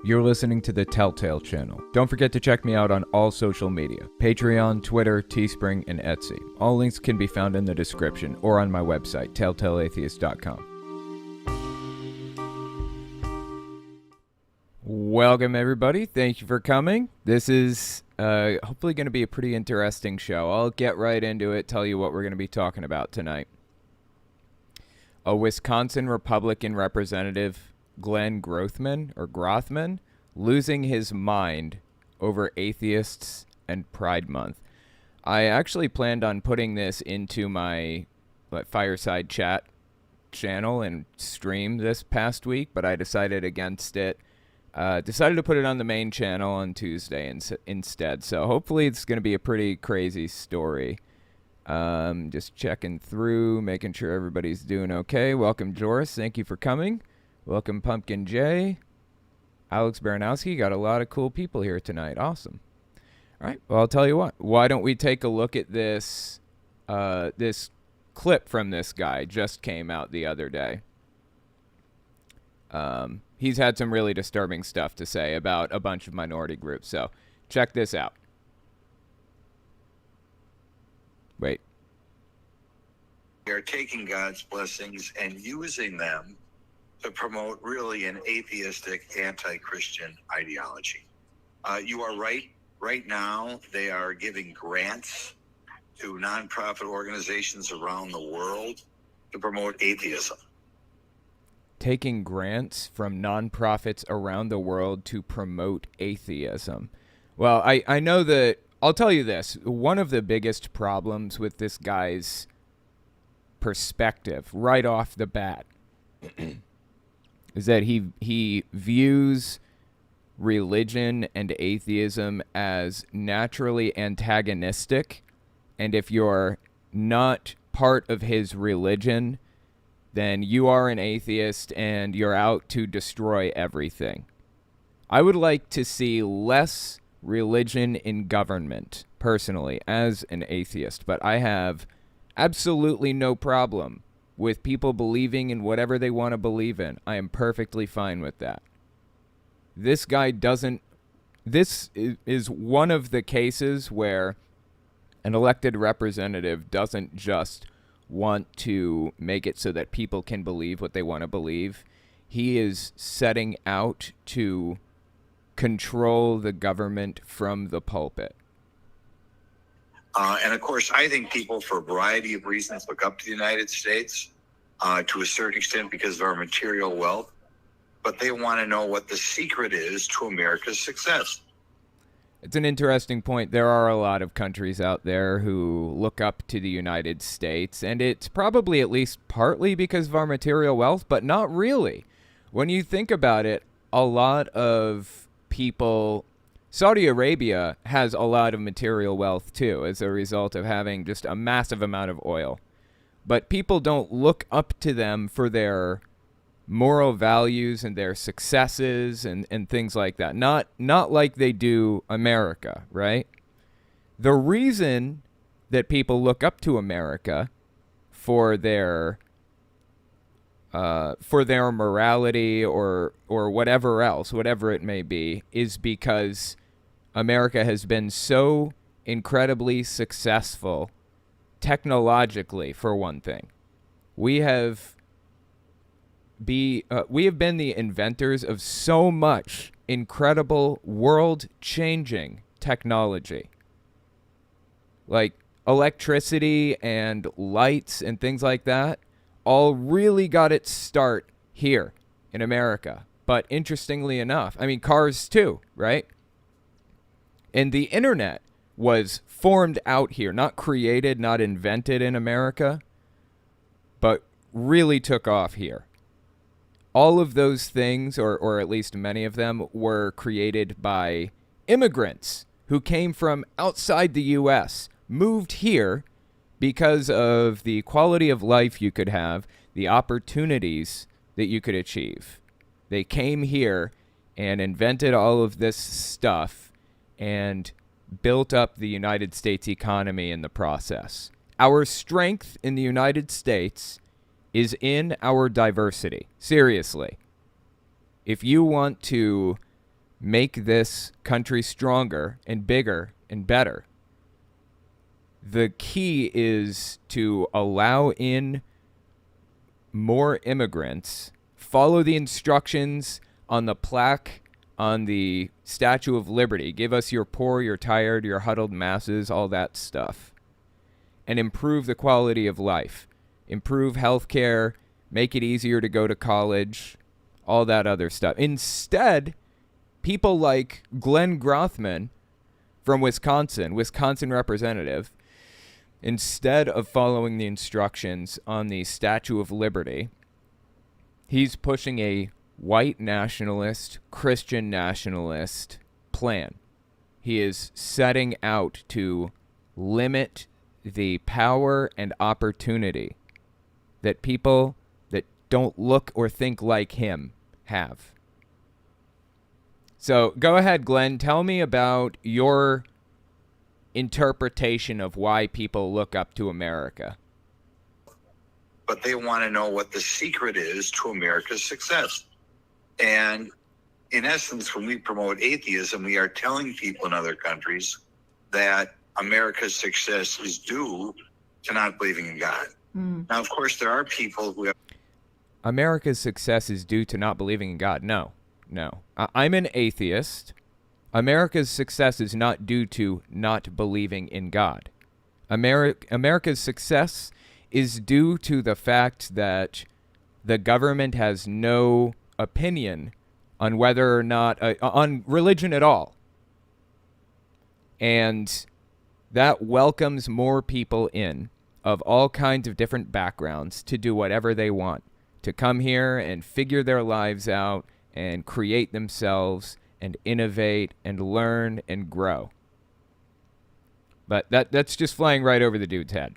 You're listening to the Telltale channel. Don't forget to check me out on all social media: Patreon, Twitter, Teespring, and Etsy. All links can be found in the description or on my website, telltaleatheist.com. Welcome, everybody. Thank you for coming. This is hopefully going to be a pretty interesting show. I'll get right into it, tell you what we're going to be talking about tonight. A Wisconsin Republican representative, Glenn Grothman, losing his mind over atheists and Pride Month. I actually planned on putting this into my fireside chat channel and stream this past week, but I decided against it. Decided to put it on the main channel on Tuesday instead. So hopefully it's going to be a pretty crazy story. Just checking through, making sure everybody's doing okay. Welcome, Joris. Thank you for coming. Welcome, Pumpkin J. Alex Baranowski. Got a lot of cool people here tonight. Awesome. All right. Well, I'll tell you what. Why don't we take a look at this this clip from this guy? Just came out the other day. He's had some really disturbing stuff to say about a bunch of minority groups. So check this out. Wait. We are taking God's blessings and using them to promote really an atheistic, anti-Christian ideology. You are right. Right now, they are giving grants to nonprofit organizations around the world to promote atheism. Taking grants from nonprofits around the world to promote atheism. Well, I know that, I'll tell you this, one of the biggest problems with this guy's perspective right off the bat is that he views religion and atheism as naturally antagonistic, and if you're not part of his religion, then you are an atheist and you're out to destroy everything. I would like to see less religion in government, personally, as an atheist, but I have absolutely no problem with people believing in whatever they want to believe in. I am perfectly fine with that. This guy doesn't... This is one of the cases where an elected representative doesn't just want to make it so that people can believe what they want to believe. He is setting out to control the government from the pulpit. And of course, I think people, for a variety of reasons, look up to the United States to a certain extent because of our material wealth, but they want to know what the secret is to America's success. It's an interesting point. There are a lot of countries out there who look up to the United States, and it's probably at least partly because of our material wealth, but not really. When you think about it, a lot of people... Saudi Arabia has a lot of material wealth, too, as a result of having just a massive amount of oil. But people don't look up to them for their moral values and their successes and things like that. Not like they do America, right? The reason that people look up to America for their morality or whatever else, whatever it may be, is because America has been so incredibly successful technologically, for one thing. We have been the inventors of so much incredible world-changing technology. Like electricity and lights and things like that all really got its start here in America. But interestingly enough, I mean, cars too, right? And the internet was formed out here, not created, not invented in America, but really took off here. All of those things, or at least many of them, were created by immigrants who came from outside the U.S., moved here because of the quality of life you could have, the opportunities that you could achieve. They came here and invented all of this stuff and built up the United States economy in the process. Our strength in the United States is in our diversity. Seriously. If you want to make this country stronger and bigger and better. The key is to allow in more immigrants, follow the instructions on the plaque on the Statue of Liberty. Give us your poor, your tired, your huddled masses, all that stuff. And improve the quality of life. Improve healthcare, make it easier to go to college, all that other stuff. Instead, people like Glenn Grothman from Wisconsin representative, instead of following the instructions on the Statue of Liberty, he's pushing a white nationalist, Christian nationalist plan. He is setting out to limit the power and opportunity that people that don't look or think like him have. So go ahead, Glenn. Tell me about your interpretation of why people look up to America. But they want to know what the secret is to America's success. And in essence, when we promote atheism, we are telling people in other countries that America's success is due to not believing in God. Now, of course, there are people who have... America's success is due to not believing in God. No. I'm an atheist. America's success is not due to not believing in God. America's success is due to the fact that the government has no opinion on whether or not, on religion at all. And that welcomes more people in of all kinds of different backgrounds to do whatever they want, to come here and figure their lives out and create themselves and innovate and learn and grow. But that's just flying right over the dude's head.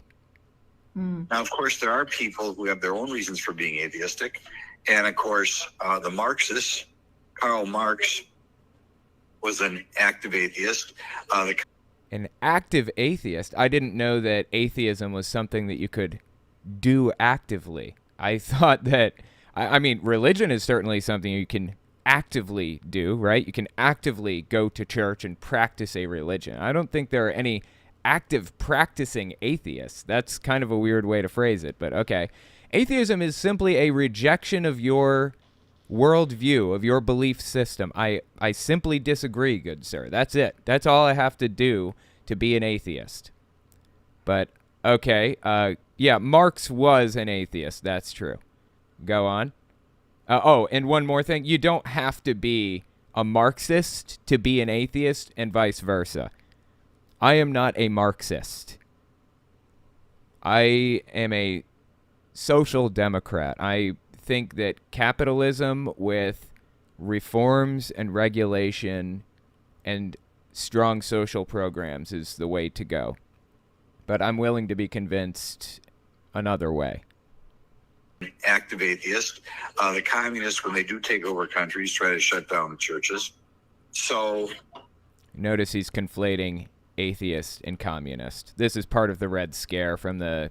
Now, of course, there are people who have their own reasons for being atheistic. And, of course, the Marxists, Karl Marx was an active atheist. An active atheist? I didn't know that atheism was something that you could do actively. I thought that, I mean, religion is certainly something you can actively do, right? You can actively go to church and practice a religion. I don't think there are any active practicing atheists. That's kind of a weird way to phrase it, but okay. Atheism is simply a rejection of your worldview, of your belief system. I simply disagree, good sir. That's it. That's all I have to do to be an atheist. But, okay, yeah, Marx was an atheist. That's true. Go on. And one more thing. You don't have to be a Marxist to be an atheist and vice versa. I am not a Marxist. I am a social democrat. I think that capitalism with reforms and regulation and strong social programs is the way to go. But I'm willing to be convinced another way. Active atheist. The communists, when they do take over countries, try to shut down the churches. So notice he's conflating atheist and communist. This is part of the Red Scare from the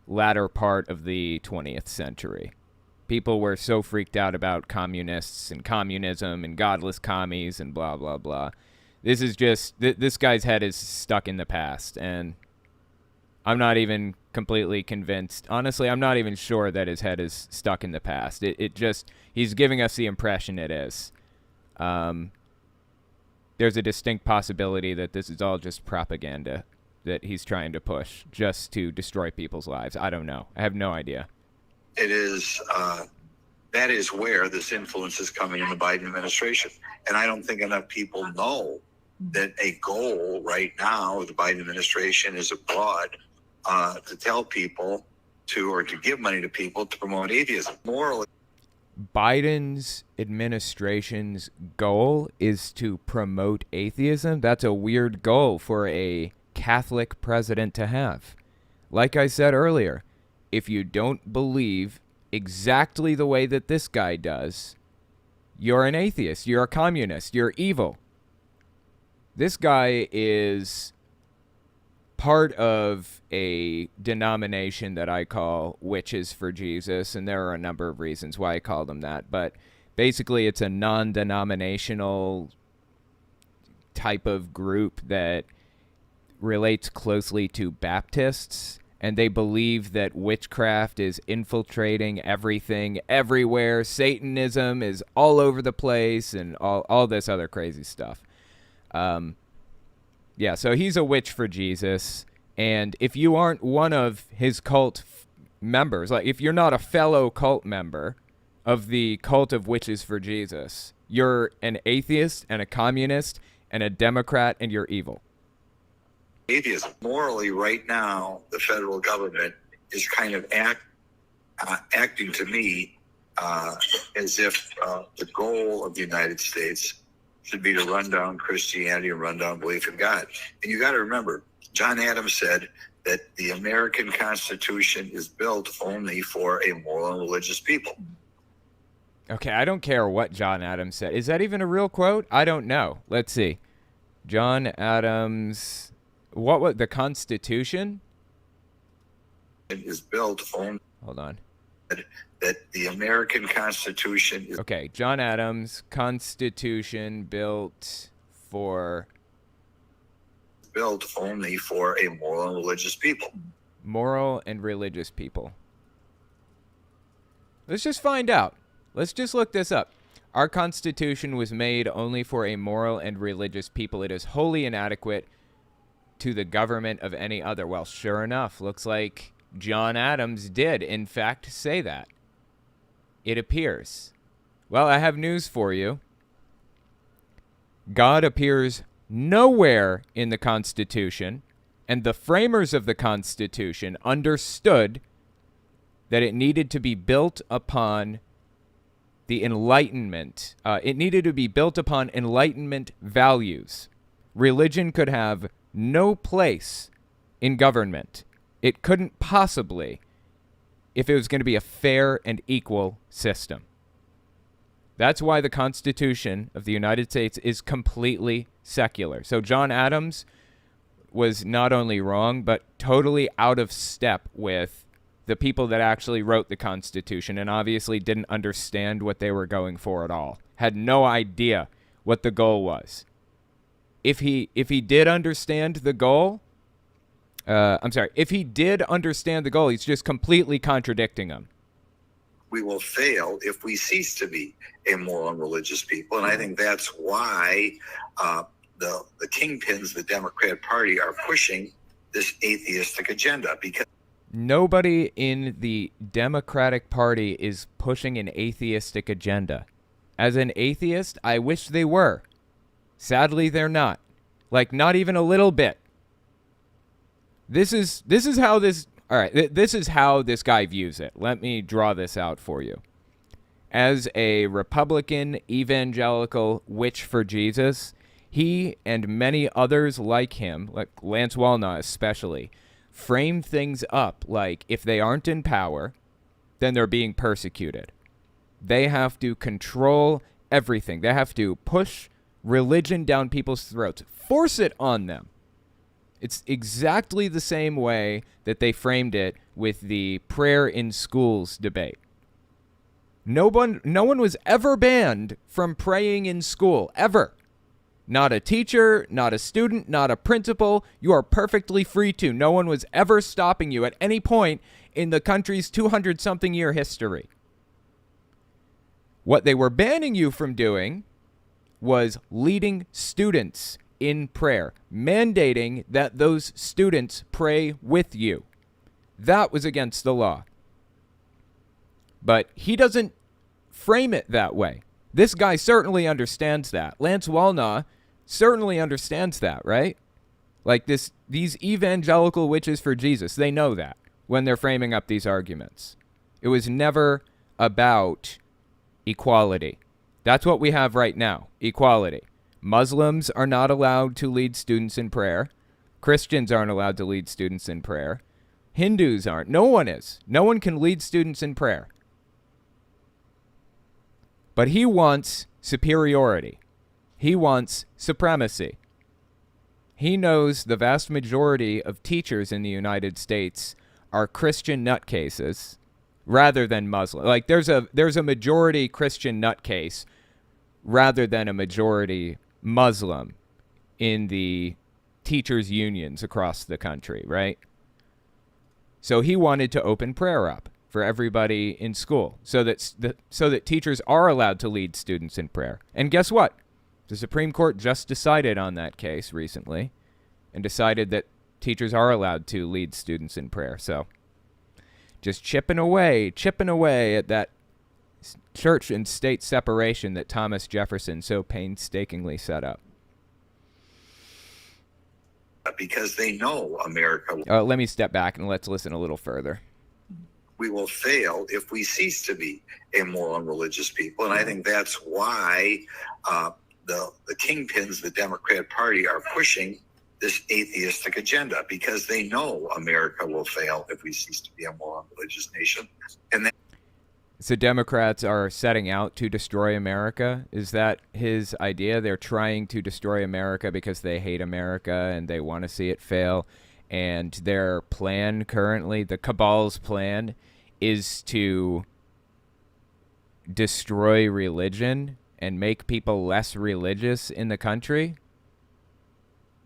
latter part of the 20th century. People were so freaked out about communists and communism and godless commies and blah, blah, blah. This is just, this guy's head is stuck in the past, and I'm not even completely convinced. Honestly, I'm not even sure that his head is stuck in the past. It just, he's giving us the impression it is. There's a distinct possibility that this is all just propaganda that he's trying to push just to destroy people's lives. I don't know. I have no idea. It is, that is where this influence is coming in the Biden administration. And I don't think enough people know that a goal right now of the Biden administration is abroad to tell people to give money to people to promote atheism. Morally, Biden's administration's goal is to promote atheism? That's a weird goal for a Catholic president to have. Like I said earlier, if you don't believe exactly the way that this guy does, you're an atheist, you're a communist, you're evil. This guy is part of a denomination that I call Witches for Jesus, and there are a number of reasons why I call them that, but Basically, it's a non-denominational type of group that relates closely to Baptists, and they believe that witchcraft is infiltrating everything, everywhere. Satanism is all over the place, and all this other crazy stuff. Yeah, so he's a witch for Jesus, and if you aren't one of his cult members, like if you're not a fellow cult member of the cult of witches for Jesus, you're an atheist and a communist and a Democrat, and you're evil. Atheism. Morally, right now, the federal government is kind of acting to me as if the goal of the United States should be to run down Christianity and run down belief in God. And you got to remember, John Adams said that the American Constitution is built only for a moral and religious people. Okay, I don't care what John Adams said. Is that even a real quote? I don't know. Let's see. John Adams, what was the Constitution? It is built on. Hold on. That the American Constitution is. Okay, John Adams, Constitution built only for a moral and religious people. Moral and religious people. Let's just find out. Let's just look this up. Our Constitution was made only for a moral and religious people. It is wholly inadequate to the government of any other. Well, sure enough, looks like John Adams did, in fact, say that. It appears. Well, I have news for you. God appears nowhere in the Constitution, and the framers of the Constitution understood that it needed to be built upon the Enlightenment. It needed to be built upon Enlightenment values. Religion could have no place in government. It couldn't possibly, if it was going to be a fair and equal system. That's why the Constitution of the United States is completely secular. So John Adams was not only wrong, but totally out of step with the people that actually wrote the Constitution, and obviously didn't understand what they were going for at all. Had no idea what the goal was. If he did understand the goal, if he did understand the goal, he's just completely contradicting them. We will fail if we cease to be a moral and religious people. And I think that's why the kingpins, the Democrat Party, are pushing this atheistic agenda. Because nobody in the Democratic Party is pushing an atheistic agenda. As an atheist, I wish they were. Sadly, they're not. Like, not even a little bit. This is how this... All right, this is how this guy views it. Let me draw this out for you. As a Republican evangelical witch for Jesus, he and many others like him, like Lance Wallnau especially, frame things up like if they aren't in power, then they're being persecuted. They have to control everything. They have to push religion down people's throats, force it on them. It's exactly the same way that they framed it with the prayer in schools debate. No one was ever banned from praying in school, ever. Not a teacher, not a student, not a principal. You are perfectly free to. No one was ever stopping you at any point in the country's 200-something year history. What they were banning you from doing was leading students in prayer, mandating that those students pray with you. That was against the law. But he doesn't frame it that way. This guy certainly understands that. Lance Wallnau certainly understands that, right? Like these evangelical witches for Jesus, they know that when they're framing up these arguments. It was never about equality. That's what we have right now, equality. Muslims are not allowed to lead students in prayer. Christians aren't allowed to lead students in prayer. Hindus aren't. No one is. No one can lead students in prayer. But he wants superiority. He wants supremacy. He knows the vast majority of teachers in the United States are Christian nutcases rather than Muslim. Like there's a majority Christian nutcase rather than a majority Muslim in the teachers unions across the country, right? So he wanted to open prayer up for everybody in school so that teachers are allowed to lead students in prayer. And guess what? The Supreme Court just decided on that case recently and decided that teachers are allowed to lead students in prayer. So just chipping away at that church and state separation that Thomas Jefferson so painstakingly set up. Because they know America. Let me step back and let's listen a little further. We will fail if we cease to be a moral and religious people. And I think that's why the kingpins, the Democrat Party, are pushing this atheistic agenda, because they know America will fail if we cease to be a moral and religious nation. And so Democrats are setting out to destroy America? Is that his idea? They're trying to destroy America because they hate America and they want to see it fail. And their plan currently, the cabal's plan, is to destroy religion and make people less religious in the country.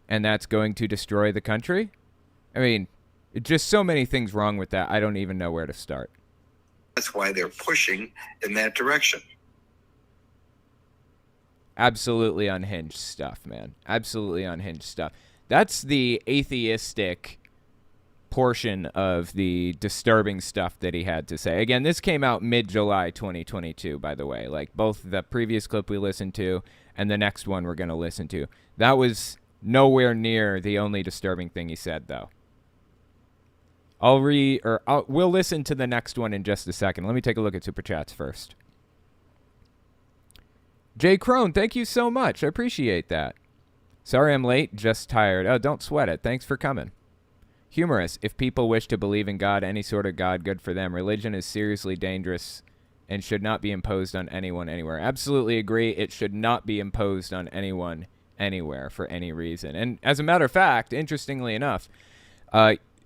And that's going to destroy the country? I mean, just so many things wrong with that. I don't even know where to start. That's why they're pushing in that direction. Absolutely unhinged stuff, man. Absolutely unhinged stuff. That's the atheistic portion of the disturbing stuff that he had to say. Again, this came out mid-July 2022, by the way. Like both the previous clip we listened to and the next one we're going to listen to. That was nowhere near the only disturbing thing he said, though. We'll listen to the next one in just a second. Let me take a look at Super Chats first. Jay Crone, thank you so much. I appreciate that. Sorry I'm late, just tired. Oh, don't sweat it. Thanks for coming. Humorous. If people wish to believe in God, any sort of God, good for them. Religion is seriously dangerous and should not be imposed on anyone anywhere. Absolutely agree. It should not be imposed on anyone anywhere for any reason. And as a matter of fact, interestingly enough,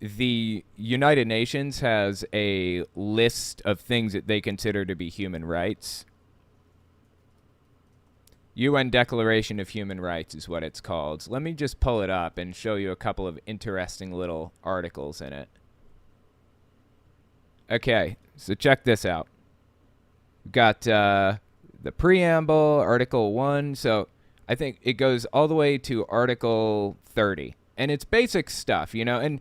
the United Nations has a list of things that they consider to be human rights. UN Declaration of Human Rights is what it's called. Let me just pull it up and show you a couple of interesting little articles in it. Okay, so check this out. We've got the preamble, Article 1. So I think it goes all the way to Article 30. And it's basic stuff, you know, and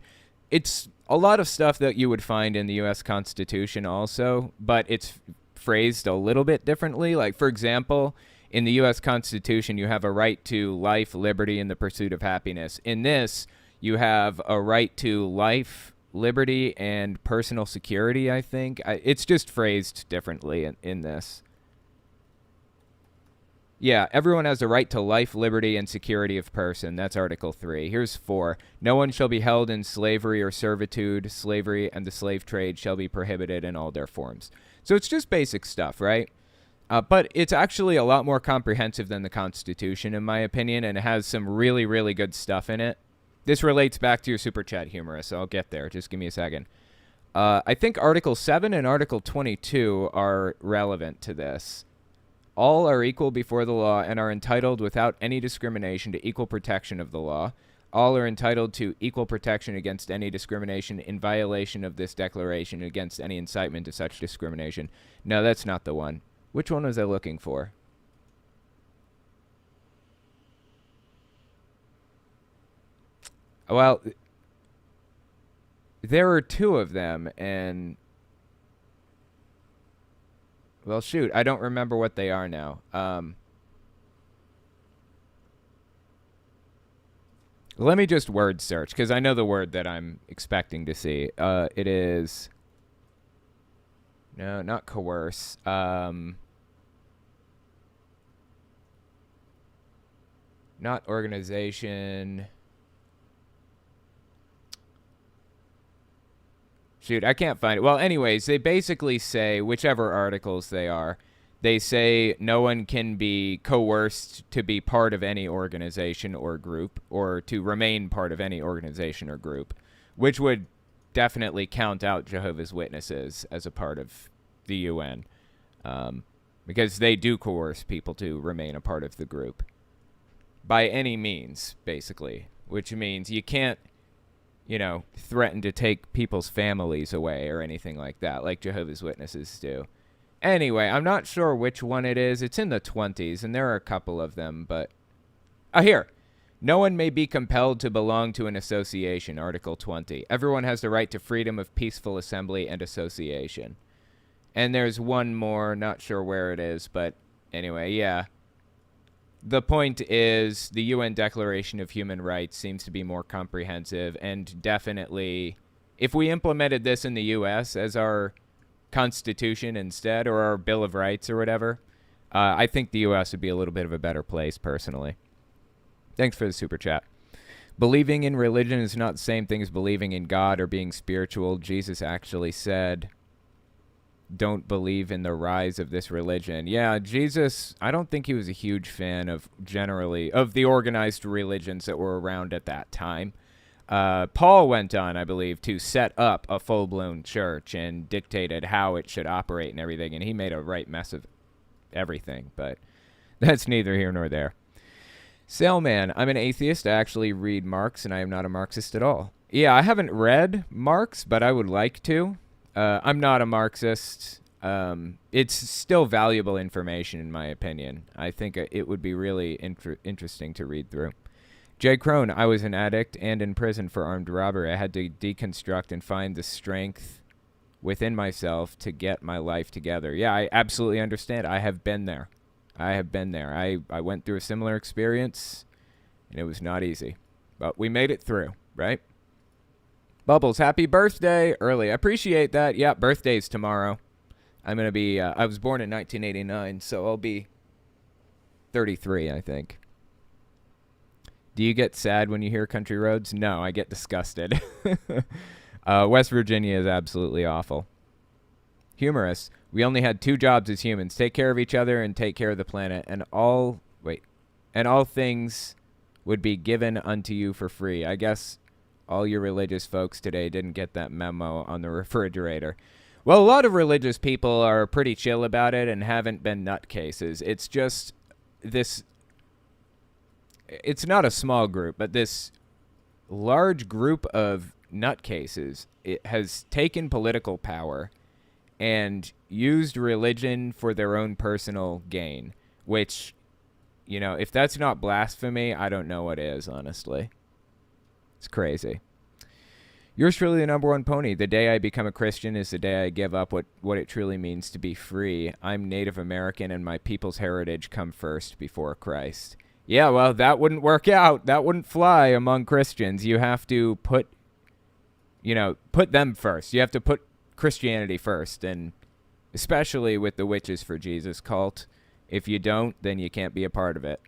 it's a lot of stuff that you would find in the U.S. Constitution also, but it's phrased a little bit differently. Like, for example, in the U.S. Constitution, you have a right to life, liberty, and the pursuit of happiness. In this, you have a right to life, liberty, and personal security, I think. It's just phrased differently in this. Yeah, everyone has a right to life, liberty, and security of person. That's Article 3. Here's 4. No one shall be held in slavery or servitude. Slavery and the slave trade shall be prohibited in all their forms. So it's just basic stuff, right? But it's actually a lot more comprehensive than the Constitution, in my opinion, and it has some really, really good stuff in it. This relates back to your Super Chat, Humorous, so I'll get there. Just give me a second. I think Article 7 and Article 22 are relevant to this. All are equal before the law and are entitled without any discrimination to equal protection of the law. All are entitled to equal protection against any discrimination in violation of this declaration, against any incitement to such discrimination. No, that's not the one. Which one was I looking for? Well, there are two of them, and well, shoot, I don't remember what they are now. Let me just word search, because I know the word that I'm expecting to see. It is... No, not coerce. Not organization. Shoot, I can't find it. Well, anyways, they basically say, whichever articles they are, they say no one can be coerced to be part of any organization or group, or to remain part of any organization or group, which would definitely count out Jehovah's Witnesses as a part of the UN, because they do coerce people to remain a part of the group by any means, basically, which means you can't, threaten to take people's families away or anything like that, like Jehovah's Witnesses do. Anyway, I'm not sure which one it is. It's in the 20s, and there are a couple of them, but... here. No one may be compelled to belong to an association, Article 20. Everyone has the right to freedom of peaceful assembly and association. And there's one more, not sure where it is, but anyway, yeah. The point is, the UN Declaration of Human Rights seems to be more comprehensive, and definitely, if we implemented this in the U.S. as our Constitution instead, or our Bill of Rights or whatever, I think the U.S. would be a little bit of a better place, personally. Thanks for the super chat. Believing in religion is not the same thing as believing in God or being spiritual. Jesus actually said, don't believe in the rise of this religion. Yeah, Jesus, I don't think he was a huge fan of the organized religions that were around at that time. Paul went on, I believe, to set up a full-blown church and dictated how it should operate and everything, and he made a right mess of everything, but that's neither here nor there. Sailman, I'm an atheist. I actually read Marx, and I am not a Marxist at all. Yeah, I haven't read Marx, but I would like to. I'm not a Marxist. It's still valuable information, in my opinion. I think it would be really interesting to read through. Jay Crone, I was an addict and in prison for armed robbery. I had to deconstruct and find the strength within myself to get my life together. Yeah, I absolutely understand. I have been there. I went through a similar experience, and it was not easy. But we made it through, right? Bubbles, happy birthday early. I appreciate that. Yeah, birthday's tomorrow. I'm going to be, I was born in 1989, so I'll be 33, I think. Do you get sad when you hear Country Roads? No, I get disgusted. West Virginia is absolutely awful. Humorous. We only had 2 jobs as humans: take care of each other and take care of the planet, and all things would be given unto you for free. I guess all your religious folks today didn't get that memo on the refrigerator. Well, a lot of religious people are pretty chill about it and haven't been nutcases. It's just this... It's not a small group, but this large group of nutcases, it has taken political power and used religion for their own personal gain, which, if that's not blasphemy, I don't know what is, honestly. It's crazy. Yours truly, the number one pony. The day I become a Christian is the day I give up what it truly means to be free. I'm Native American, and my people's heritage come first before Christ. Yeah, well, that wouldn't work out. That wouldn't fly among Christians. You have to put them first. You have to put Christianity first, and especially with the Witches for Jesus cult. If you don't, then you can't be a part of it.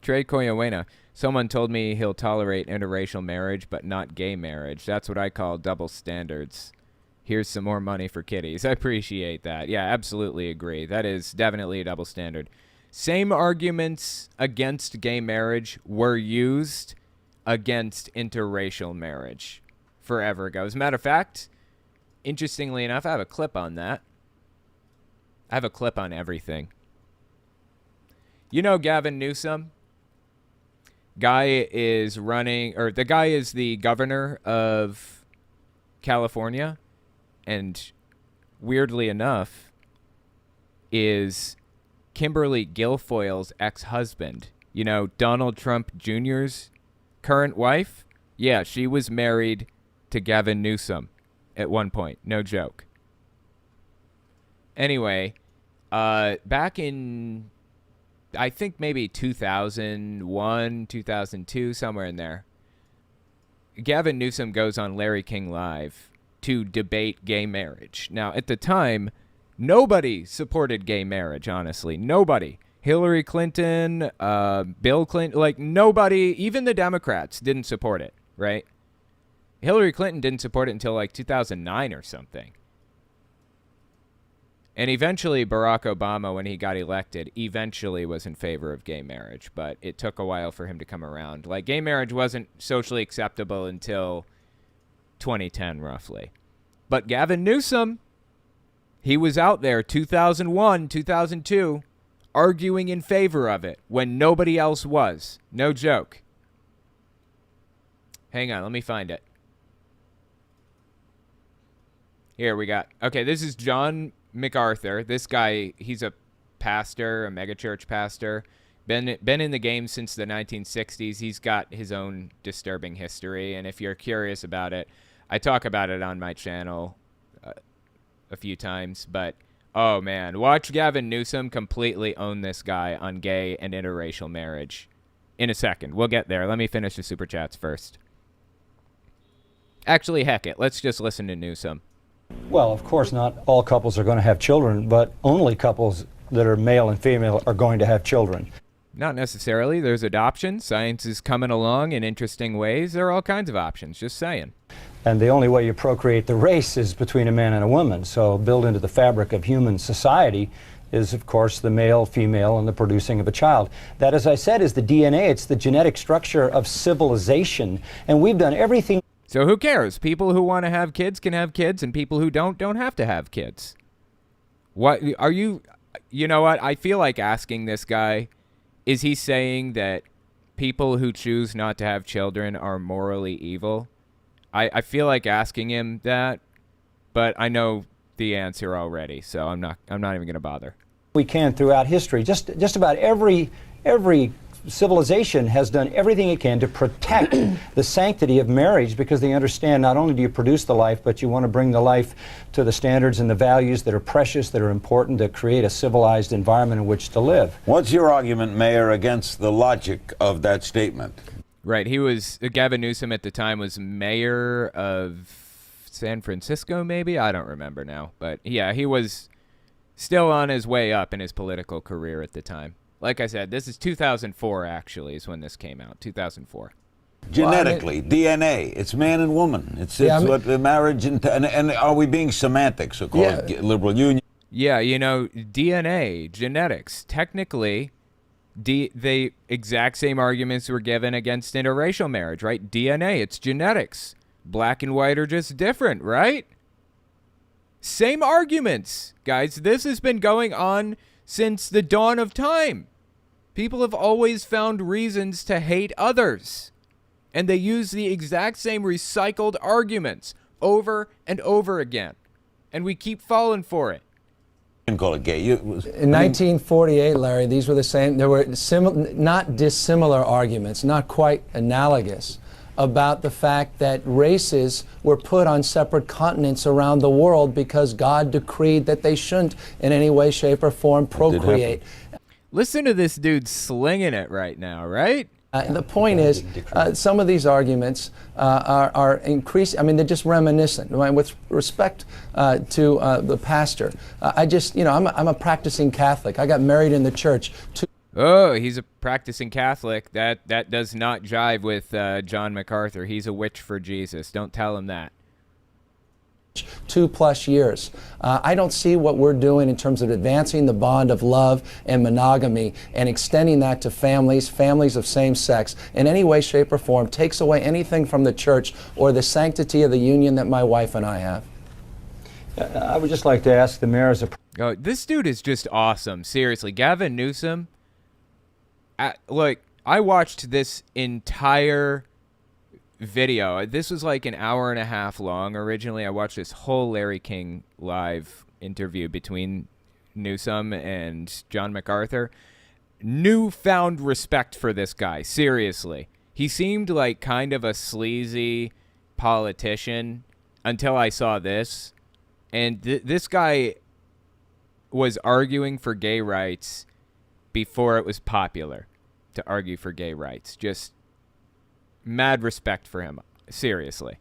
Trey Koyawena, someone told me he'll tolerate interracial marriage, but not gay marriage. That's what I call double standards. Here's some more money for kitties. I appreciate that. Yeah, absolutely agree. That is definitely a double standard. Same arguments against gay marriage were used against interracial marriage forever ago. As a matter of fact, interestingly enough, I have a clip on that. I have a clip on everything. Gavin Newsom? The guy is the governor of California, and weirdly enough, is Kimberly Guilfoyle's ex-husband. Donald Trump Jr.'s current wife? Yeah, she was married to Gavin Newsom at one point. No joke. Anyway, back in, I think maybe 2001, 2002, somewhere in there, Gavin Newsom goes on Larry King Live to debate gay marriage. Now, at the time, nobody supported gay marriage, honestly. Nobody. Hillary Clinton, Bill Clinton, nobody, even the Democrats didn't support it, right? Hillary Clinton didn't support it until 2009 or something. And eventually Barack Obama, when he got elected, eventually was in favor of gay marriage, but it took a while for him to come around. Gay marriage wasn't socially acceptable until 2010 roughly. But Gavin Newsom, he was out there 2001, 2002, arguing in favor of it when nobody else was. No joke. Hang on, let me find it. Here we got. Okay, this is John MacArthur. This guy, he's a pastor, a megachurch pastor. Been in the game since the 1960s. He's got his own disturbing history, and if you're curious about it, I talk about it on my channel a few times. But oh man, watch Gavin Newsom completely own this guy on gay and interracial marriage. In a second, we'll get there. Let me finish the super chats first. Actually, heck it. Let's just listen to Newsom. Well, of course, not all couples are going to have children, but only couples that are male and female are going to have children. Not necessarily. There's adoption. Science is coming along in interesting ways. There are all kinds of options. Just saying. And the only way you procreate the race is between a man and a woman. So built into the fabric of human society is, of course, the male, female, and the producing of a child. That, as I said, is the DNA. It's the genetic structure of civilization. And we've done everything. So who cares? People who want to have kids can have kids, and people who don't have to have kids. What are you? You know what? I feel like asking this guy, is he saying that people who choose not to have children are morally evil? I feel like asking him that, but I know the answer already, so I'm not even going to bother. We can throughout history. Just about every civilization has done everything it can to protect the sanctity of marriage, because they understand not only do you produce the life, but you want to bring the life to the standards and the values that are precious, that are important, to create a civilized environment in which to live. What's your argument, Mayor, against the logic of that statement? Right. Gavin Newsom at the time was mayor of San Francisco, maybe? I don't remember now. But yeah, he was still on his way up in his political career at the time. Like I said, this is 2004, actually, is when this came out. 2004. Genetically, DNA. It's man and woman. It's what the marriage and are we being semantic? So called liberal union. Yeah, DNA, genetics. Technically, the exact same arguments were given against interracial marriage, right? DNA, it's genetics. Black and white are just different, right? Same arguments, guys. This has been going on since the dawn of time. People have always found reasons to hate others, and they use the exact same recycled arguments over and over again, and we keep falling for it. You can call it gay. In 1948, Larry, these were the same. There were not dissimilar arguments, not quite analogous, about the fact that races were put on separate continents around the world because God decreed that they shouldn't in any way, shape, or form procreate. Listen to this dude slinging it right now, right? The point is, some of these arguments are increasing. I mean, they're just reminiscent. With respect to the pastor, I'm a practicing Catholic. I got married in the church. Oh, he's a practicing Catholic. That does not jive with John MacArthur. He's a witch for Jesus. Don't tell him that. 2+ years. I don't see what we're doing in terms of advancing the bond of love and monogamy and extending that to families of same sex in any way, shape, or form takes away anything from the church or the sanctity of the union that my wife and I have. I would just like to ask the mayor as a... Oh, this dude is just awesome. Seriously, Gavin Newsom. Look, I watched this entire video. This was like an hour and a half long. Originally, I watched this whole Larry King live interview between Newsom and John MacArthur. Newfound respect for this guy. Seriously. He seemed like kind of a sleazy politician until I saw this. And this guy was arguing for gay rights before it was popular to argue for gay rights. Just mad respect for him. Seriously.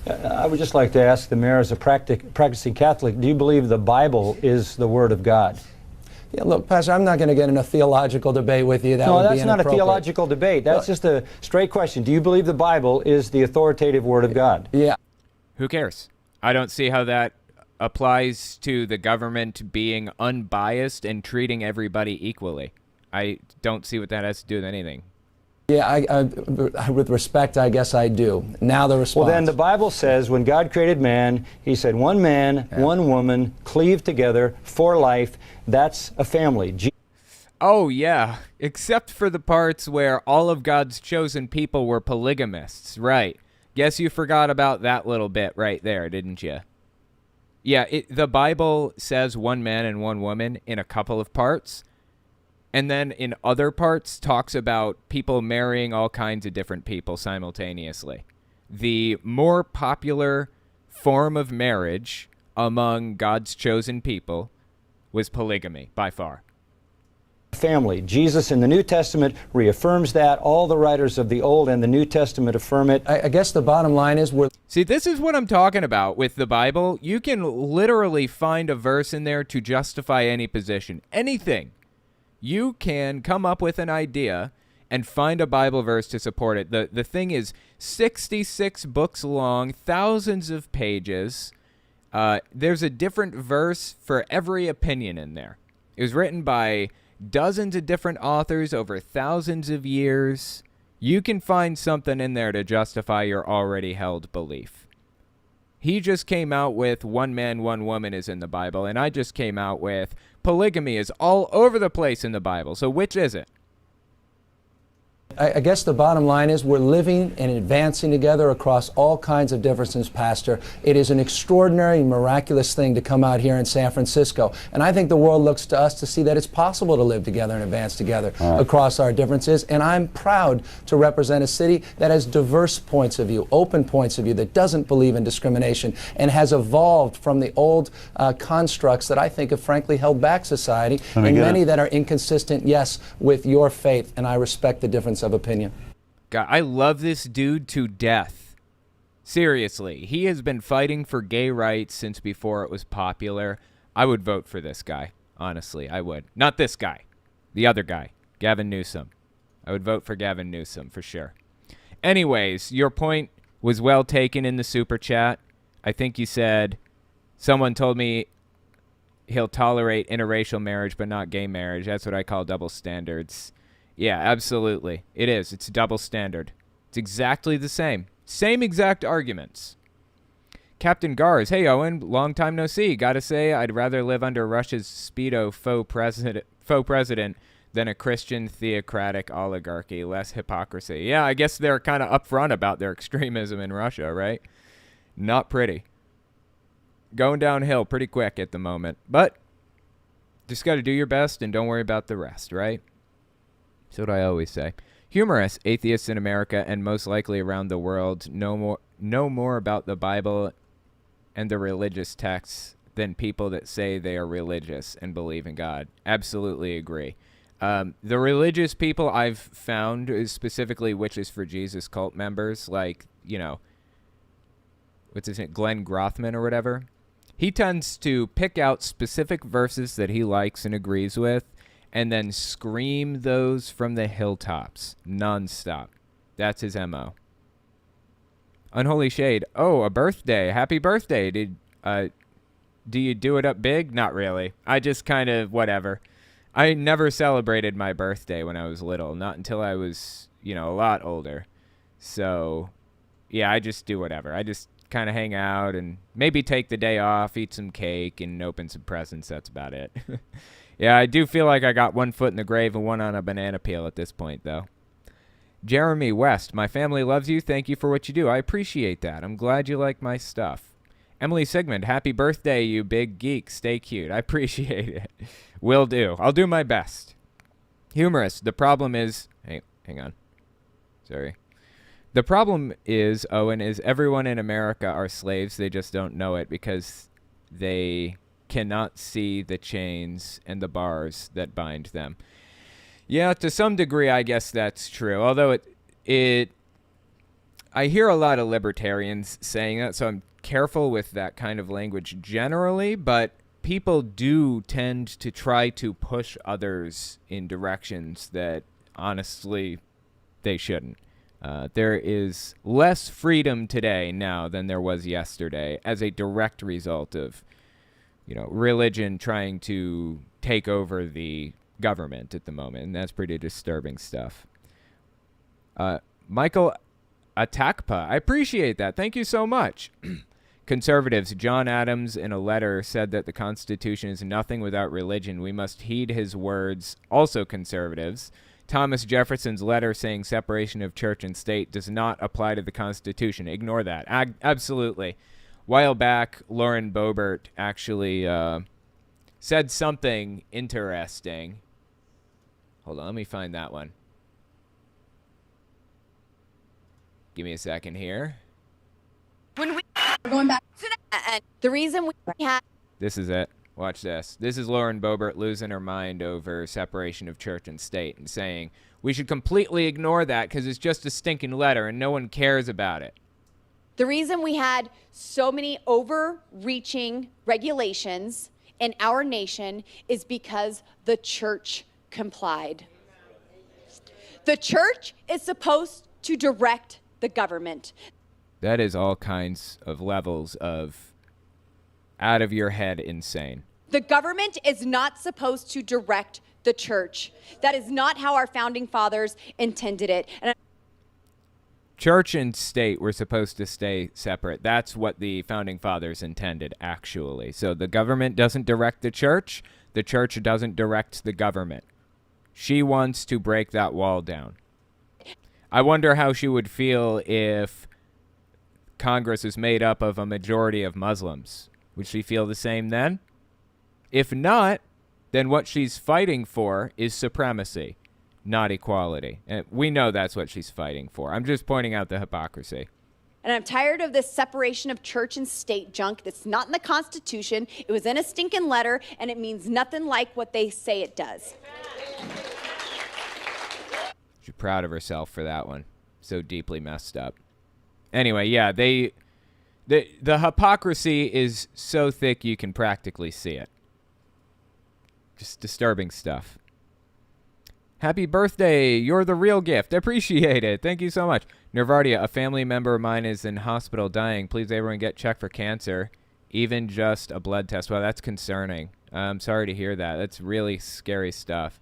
I would just like to ask the mayor as a practicing Catholic, do you believe the Bible is the Word of God? Yeah, look, Pastor, I'm not going to get in a theological debate with you. No, that's not a theological debate. That's just a straight question. Do you believe the Bible is the authoritative Word of God? Yeah. Who cares? I don't see how that applies to the government being unbiased and treating everybody equally. I don't see what that has to do with anything. Yeah, with respect, I guess I do. Now the response. Well, then the Bible says when God created man, he said one man, one woman, cleave together for life. That's a family. Oh, yeah, except for the parts where all of God's chosen people were polygamists. Right. Guess you forgot about that little bit right there, didn't you? Yeah, the Bible says one man and one woman in a couple of parts. And then in other parts talks about people marrying all kinds of different people simultaneously. The more popular form of marriage among God's chosen people was polygamy, by far. Family. Jesus in the New Testament reaffirms that. All the writers of the Old and the New Testament affirm it. I guess the bottom line is See, this is what I'm talking about with the Bible. You can literally find a verse in there to justify any position. Anything. You can come up with an idea and find a Bible verse to support it. The thing is 66 books long, thousands of pages. There's a different verse for every opinion in there. It was written by dozens of different authors over thousands of years. You can find something in there to justify your already held belief. He just came out with one man, one woman is in the Bible, and I just came out with polygamy is all over the place in the Bible. So which is it? I guess the bottom line is we're living and advancing together across all kinds of differences, Pastor. It is an extraordinary and miraculous thing to come out here in San Francisco. And I think the world looks to us to see that it's possible to live together and advance together across our differences. And I'm proud to represent a city that has diverse points of view, open points of view, that doesn't believe in discrimination and has evolved from the old constructs that I think have frankly held back society, and many that are inconsistent, yes, with your faith. And I respect the difference of opinion. God, I love this dude to death. Seriously, he has been fighting for gay rights since before it was popular. I would vote for this guy. Honestly, I would. Not this guy. The other guy, Gavin Newsom. I would vote for Gavin Newsom for sure. Anyways, your point was well taken in the super chat. I think you said someone told me he'll tolerate interracial marriage but not gay marriage. That's what I call double standards. Yeah, absolutely. It is. It's a double standard. It's exactly the same. Same exact arguments. Captain Gars, hey Owen, long time no see. Gotta say, I'd rather live under Russia's Speedo faux president than a Christian theocratic oligarchy. Less hypocrisy. Yeah, I guess they're kind of upfront about their extremism in Russia, right? Not pretty. Going downhill pretty quick at the moment. But just got to do your best and don't worry about the rest, right? That's what I always say. Humorous atheists in America and most likely around the world know more about the Bible and the religious texts than people that say they are religious and believe in God. Absolutely agree. The religious people I've found, is specifically Witches for Jesus cult members, like, you know, what's his name, Glenn Grothman or whatever. He tends to pick out specific verses that he likes and agrees with, and then scream those from the hilltops, nonstop. That's his MO. Unholy Shade. Oh, a birthday. Happy birthday. Do you do it up big? Not really. I just kind of, whatever. I never celebrated my birthday when I was little. Not until I was, you know, a lot older. So, yeah, I just do whatever. I just kind of hang out and maybe take the day off, eat some cake, and open some presents. That's about it. Yeah, I do feel like I got one foot in the grave and one on a banana peel at this point, though. Jeremy West, my family loves you. Thank you for what you do. I appreciate that. I'm glad you like my stuff. Emily Sigmund, happy birthday, you big geek. Stay cute. I appreciate it. Will do. I'll do my best. Humorous. The problem is... Hey, hang on. Sorry. The problem is, Owen, is everyone in America are slaves. They just don't know it because they cannot see the chains and the bars that bind them. Yeah, to some degree, I guess that's true. Although I hear a lot of libertarians saying that, so I'm careful with that kind of language generally, but people do tend to try to push others in directions that, honestly, they shouldn't. There is less freedom today now than there was yesterday as a direct result of, you know, religion trying to take over the government at the moment, and that's pretty disturbing stuff. Michael Atakpa, I appreciate that. Thank you so much. Conservatives, John Adams in a letter said that the Constitution is nothing without religion. We must heed his words. Also conservatives. Thomas Jefferson's letter saying separation of church and state does not apply to the Constitution. Ignore that. Absolutely. While back, Lauren Boebert actually said something interesting. Hold on, let me find that one. Give me a second here. When we're going back to that, the reason we have... This is it. Watch this. This is Lauren Boebert losing her mind over separation of church and state and saying, we should completely ignore that because it's just a stinking letter and no one cares about it. The reason we had so many overreaching regulations in our nation is because the church complied. The church is supposed to direct the government. That is all kinds of levels of out of your head insane. The government is not supposed to direct the church. That is not how our founding fathers intended it. Church and state were supposed to stay separate. That's what the founding fathers intended, actually. So the government doesn't direct the church doesn't direct the government. She wants to break that wall down. I wonder how she would feel if Congress is made up of a majority of Muslims. Would she feel the same then? If not, then what she's fighting for is supremacy, not equality. And we know that's what she's fighting for. I'm just pointing out the hypocrisy. And I'm tired of this separation of church and state junk that's not in the Constitution. It was in a stinking letter, and it means nothing like what they say it does. She's proud of herself for that one. So deeply messed up. Anyway, yeah, the hypocrisy is so thick you can practically see it. Just disturbing stuff. Happy birthday. You're the real gift. Appreciate it. Thank you so much. Nervardia, a family member of mine is in hospital dying. Please everyone get checked for cancer. Even just a blood test. Well, that's concerning. I'm sorry to hear that. That's really scary stuff.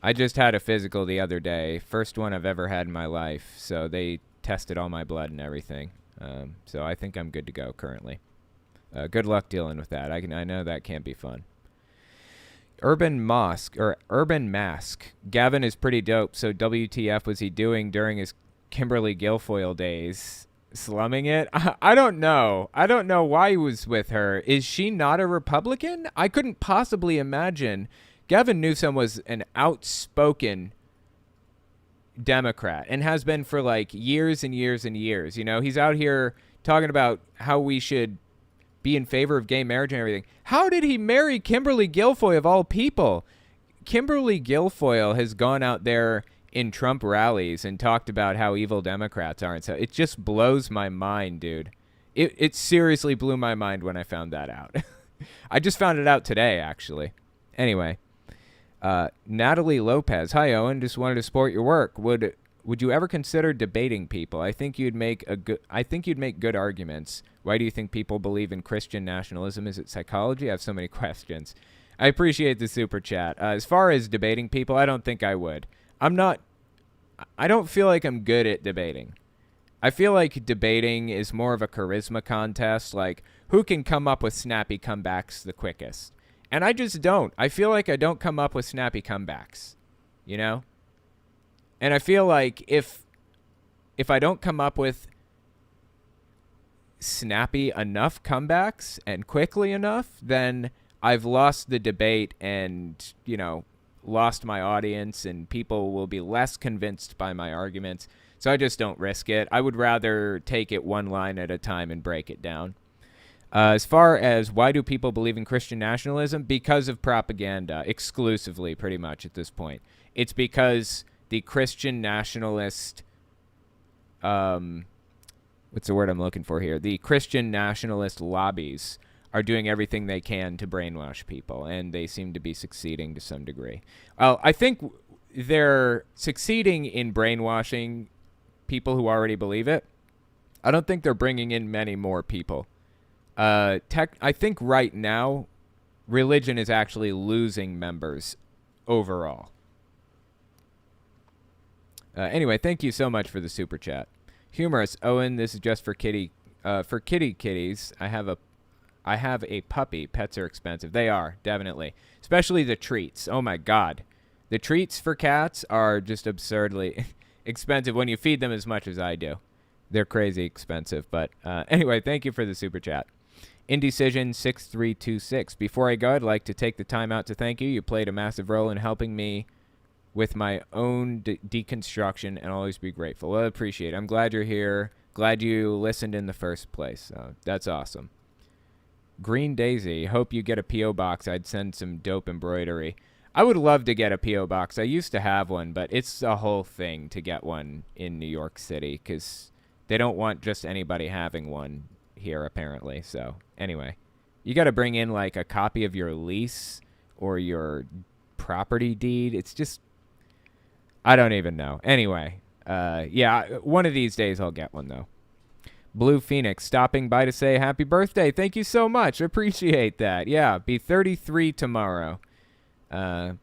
I just had a physical the other day. First one I've ever had in my life. So they tested all my blood and everything. So I think I'm good to go currently. Good luck dealing with that. I know that can't be fun. Urban Mask. Gavin is pretty dope. So WTF was he doing during his Kimberly Guilfoyle days? Slumming it? I don't know. I don't know why he was with her. Is she not a Republican? I couldn't possibly imagine. Gavin Newsom was an outspoken Democrat and has been for like years and years and years. You know, he's out here talking about how we should be in favor of gay marriage and everything. How did he marry Kimberly Guilfoyle of all people? Kimberly Guilfoyle has gone out there in Trump rallies and talked about how evil Democrats are. And so it just blows my mind, dude. It seriously blew my mind when I found that out. I just found it out today, actually. Anyway, Natalie Lopez. Hi, Owen. Just wanted to support your work. Would you ever consider debating people? I think you'd make good arguments. Why do you think people believe in Christian nationalism? Is it psychology? I have so many questions. I appreciate the super chat. As far as debating people, I don't think I would. I don't feel like I'm good at debating. I feel like debating is more of a charisma contest, like who can come up with snappy comebacks the quickest. And I just don't. I feel like I don't come up with snappy comebacks, you know? And I feel like if I don't come up with snappy enough comebacks and quickly enough, then I've lost the debate and, you know, lost my audience and people will be less convinced by my arguments. So I just don't risk it. I would rather take it one line at a time and break it down. As far as why do people believe in Christian nationalism? Because of propaganda, exclusively, pretty much at this point. It's because the Christian nationalist, what's the word I'm looking for here? The Christian nationalist lobbies are doing everything they can to brainwash people, and they seem to be succeeding to some degree. Well, I think they're succeeding in brainwashing people who already believe it. I don't think they're bringing in many more people. I think right now, religion is actually losing members overall. Anyway, thank you so much for the super chat. Humorous Owen, this is just for kitties. I have a puppy. Pets are expensive. They are, definitely. Especially the treats. Oh my God. The treats for cats are just absurdly expensive when you feed them as much as I do. They're crazy expensive. But anyway, thank you for the super chat. Indecision 6326. Before I go, I'd like to take the time out to thank you. You played a massive role in helping me with my own deconstruction, and always be grateful. Well, I appreciate it. I'm glad you're here. Glad you listened in the first place. That's awesome. Green Daisy, hope you get a P.O. box. I'd send some dope embroidery. I would love to get a P.O. box. I used to have one, but it's a whole thing to get one in New York City because they don't want just anybody having one here, apparently. So, anyway, you got to bring in like a copy of your lease or your property deed. It's just, I don't even know. Anyway, yeah, one of these days I'll get one, though. Blue Phoenix stopping by to say happy birthday. Thank you so much. Appreciate that. Yeah, be 33 tomorrow.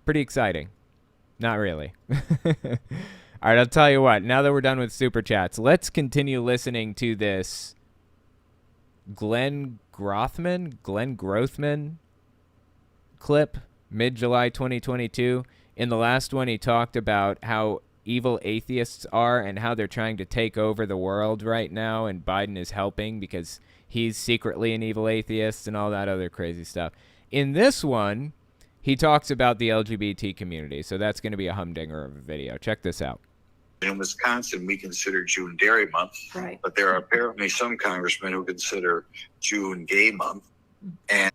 Pretty exciting. Not really. All right, I'll tell you what. Now that we're done with Super Chats, let's continue listening to this Glenn Grothman clip, mid-July 2022. In the last one, he talked about how evil atheists are and how they're trying to take over the world right now, and Biden is helping because he's secretly an evil atheist and all that other crazy stuff. In this one, he talks about the LGBT community, so that's going to be a humdinger of a video. Check this out. In Wisconsin, we consider June Dairy Month, right? But there are apparently some congressmen who consider June Gay Month, and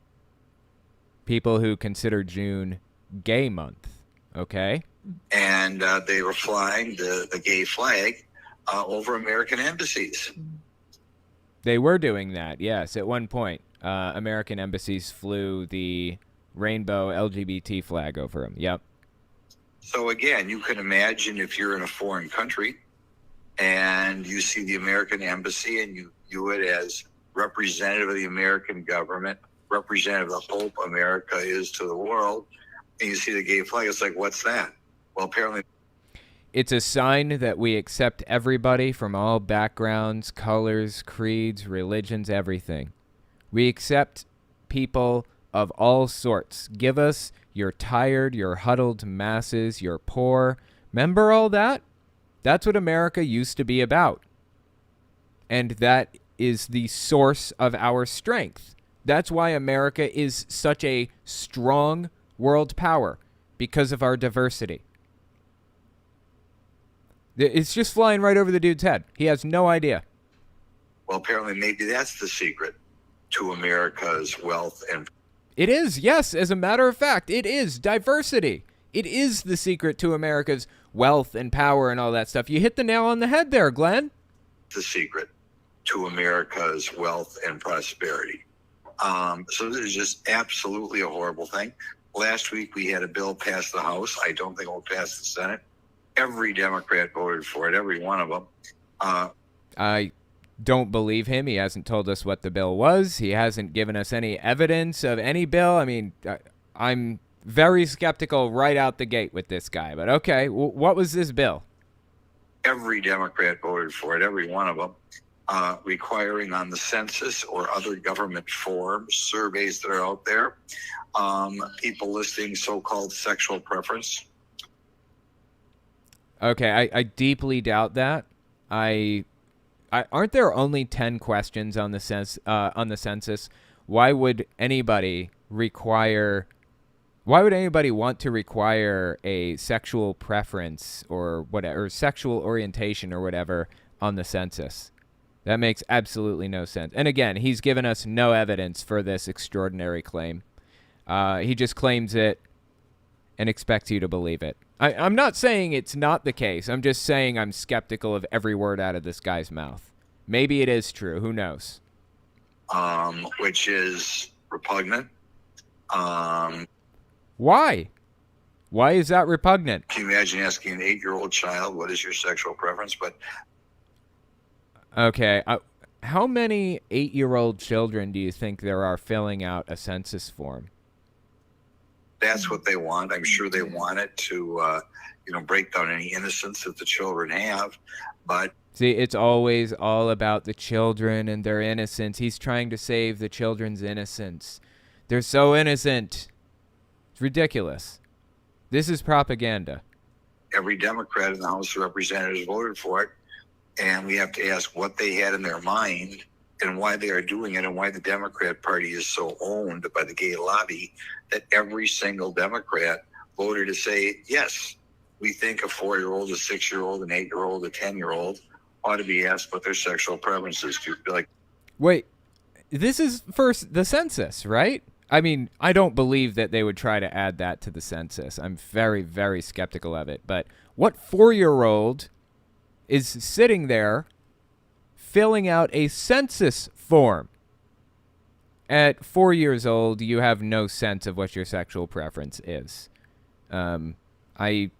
people who consider June Gay Month. Okay. And they were flying the gay flag over American embassies. They were doing that, yes. At one point, American embassies flew the rainbow LGBT flag over them. Yep. So again, you can imagine if you're in a foreign country and you see the American embassy and you view it as representative of the American government, representative of the hope America is to the world, and you see the gay flag, it's like, what's that? Well, apparently it's a sign that we accept everybody from all backgrounds, colors, creeds, religions, everything. We accept people of all sorts. Give us your tired, your huddled masses, your poor. Remember all that? That's what America used to be about. And that is the source of our strength. That's why America is such a strong world power, because of our diversity. It's just flying right over the dude's head. He has no idea. Well, apparently maybe that's the secret to America's wealth. And it is, yes. As a matter of fact, it is diversity. It is the secret to America's wealth and power and all that stuff. You hit the nail on the head there, Glenn. The secret to America's wealth and prosperity. So this is just absolutely a horrible thing. Last week, we had a bill pass the House. I don't think it will pass the Senate. Every Democrat voted for it, every one of them. I don't believe him. He hasn't told us what the bill was. He hasn't given us any evidence of any bill. I mean, I'm very skeptical right out the gate with this guy. But okay, what was this bill? Every Democrat voted for it, every one of them. Requiring on the census or other government forms, surveys that are out there, people listing so-called sexual preference. Okay, I deeply doubt that. Aren't there only 10 questions on the census? Why would anybody want to require a sexual preference or whatever, or sexual orientation or whatever on the census? That makes absolutely no sense. And again, he's given us no evidence for this extraordinary claim. He just claims it and expects you to believe it. I'm not saying it's not the case. I'm just saying I'm skeptical of every word out of this guy's mouth. Maybe it is true. Who knows? Which is repugnant. Why? Why is that repugnant? Can you imagine asking an 8-year-old child, what is your sexual preference? But okay, how many 8-year-old children do you think there are filling out a census form? That's what they want. I'm sure they want it to, break down any innocence that the children have. But see, it's always all about the children and their innocence. He's trying to save the children's innocence. They're so innocent. It's ridiculous. This is propaganda. Every Democrat in the House of Representatives voted for it. And we have to ask what they had in their mind and why they are doing it, and why the Democrat Party is so owned by the gay lobby that every single Democrat voted to say, yes, we think a 4-year-old, a 6-year-old, an 8-year-old, a 10-year-old ought to be asked what their sexual preferences do. Like, wait, this is first the census, right? I mean, I don't believe that they would try to add that to the census. I'm very, very skeptical of it. But what 4-year-old is sitting there filling out a census form? At 4 years old, you have no sense of what your sexual preference is. I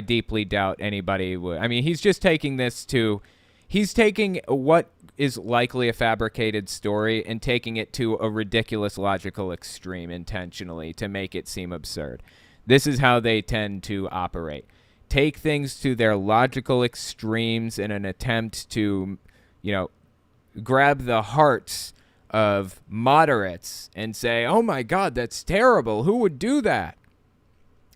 deeply doubt anybody would. I mean, he's just taking this to... He's taking what is likely a fabricated story and taking it to a ridiculous logical extreme intentionally to make it seem absurd. This is how they tend to operate. Take things to their logical extremes in an attempt to, grab the hearts of moderates and say, oh my God, that's terrible. Who would do that?